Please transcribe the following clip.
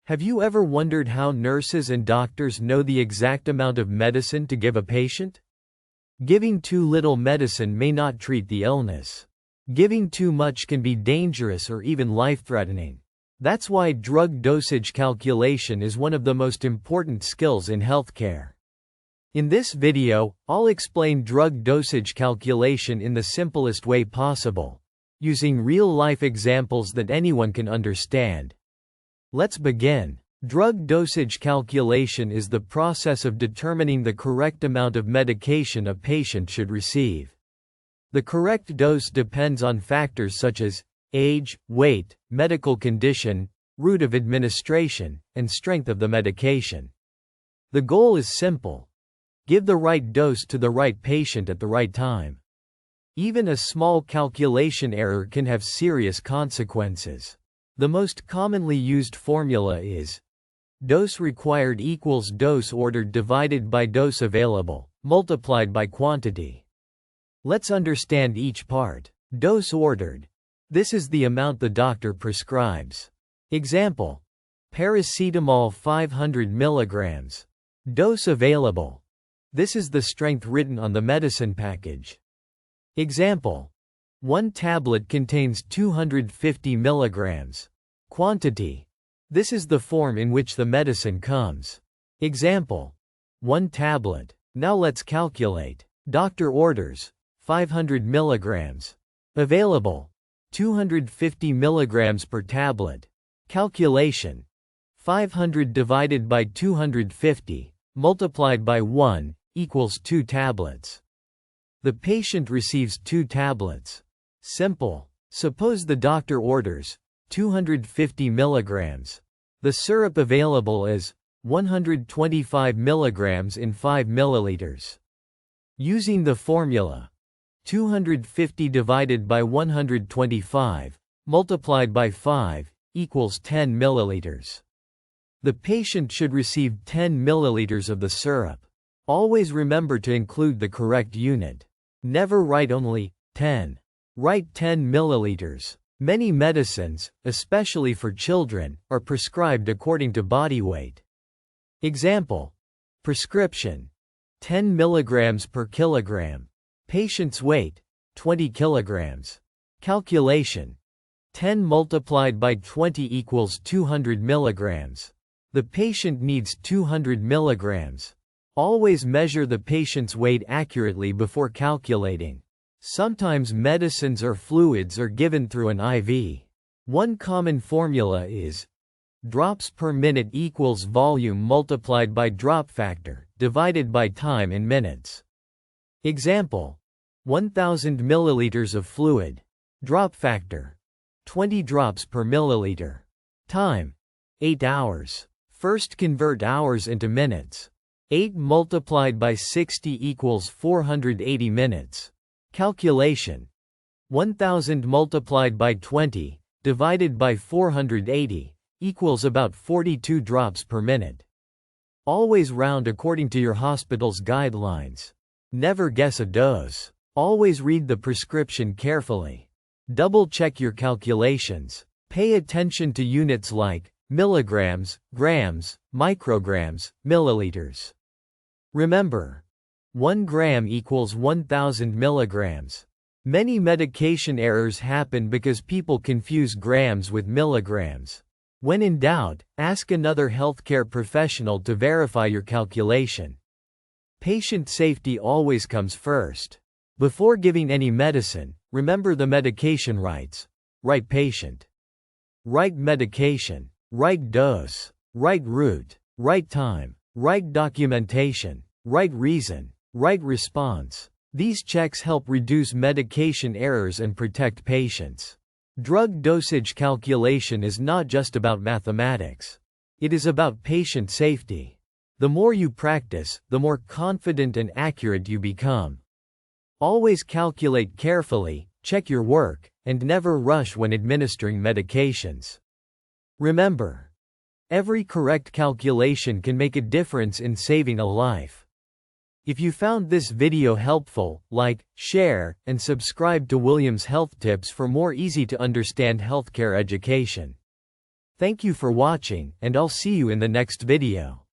Have you ever wondered how nurses and doctors know the exact amount of medicine to give a patient? Giving too little medicine may not treat the illness. Giving too much can be dangerous or even life-threatening. That's why drug dosage calculation is one of the most important skills in healthcare. In this video, I'll explain drug dosage calculation in the simplest way possible, using real-life examples that anyone can understand. Let's begin. Drug dosage calculation is the process of determining the correct amount of medication a patient should receive. The correct dose depends on factors such as age, weight, medical condition, route of administration, and strength of the medication. The goal is simple: give the right dose to the right patient at the right time. Even a small calculation error can have serious consequences. The most commonly used formula is dose required equals dose ordered divided by dose available, multiplied by quantity. Let's understand each part. Dose ordered. This is the amount the doctor prescribes. Example: paracetamol 500 mg. Dose available. This is the strength written on the medicine package. Example: one tablet contains 250 mg. Quantity. This is the form in which the medicine comes. Example: one tablet. Now let's calculate. Doctor orders 500 mg. Available 250 mg per tablet. Calculation: 500 divided by 250 multiplied by 1 equals 2 tablets. The patient receives 2 tablets. Simple. Suppose the doctor orders 250 mg. The syrup available is 125 mg in 5 ml. Using the formula 250 divided by 125 multiplied by 5 equals 10 ml. The patient should receive 10 ml of the syrup. Always remember to include the correct unit. Never write only 10. Write 10 ml. Many medicines, especially for children, are prescribed according to body weight. Example: prescription 10 mg per kilogram. Patient's weight 20 kg. Calculation: 10 multiplied by 20 equals 200 mg. The patient needs 200 mg. Always measure the patient's weight accurately before calculating. Sometimes medicines or fluids are given through an IV. One common formula is drops per minute equals volume multiplied by drop factor divided by time in minutes. Example: 1000 ml of fluid. Drop factor 20 drops per milliliter. Time 8 hours. First convert hours into minutes. 8 multiplied by 60 equals 480 minutes. Calculation: 1000 multiplied by 20 divided by 480 equals about 42 drops per minute. Always round according to your hospital's guidelines. Never guess a dose. Always read the prescription carefully. Double-check your calculations. Pay attention to units like milligrams, grams, micrograms, milliliters. Remember, 1 gram equals 1000 milligrams. Many medication errors happen because people confuse grams with milligrams. When in doubt, ask another healthcare professional to verify your calculation. Patient safety always comes first. Before giving any medicine, remember the medication rights. Right patient. Right medication. Right dose. Right route. Right time. Right documentation. Right reason. Right response. These checks help reduce medication errors and protect patients. Drug dosage calculation is not just about mathematics. It is about patient safety. The more you practice, the more confident and accurate you become. Always calculate carefully, check your work, and never rush when administering medications. Remember, every correct calculation can make a difference in saving a life. If you found this video helpful, like, share, and subscribe to Williams Health Tips for more easy to understand healthcare education. Thank you for watching, and I'll see you in the next video.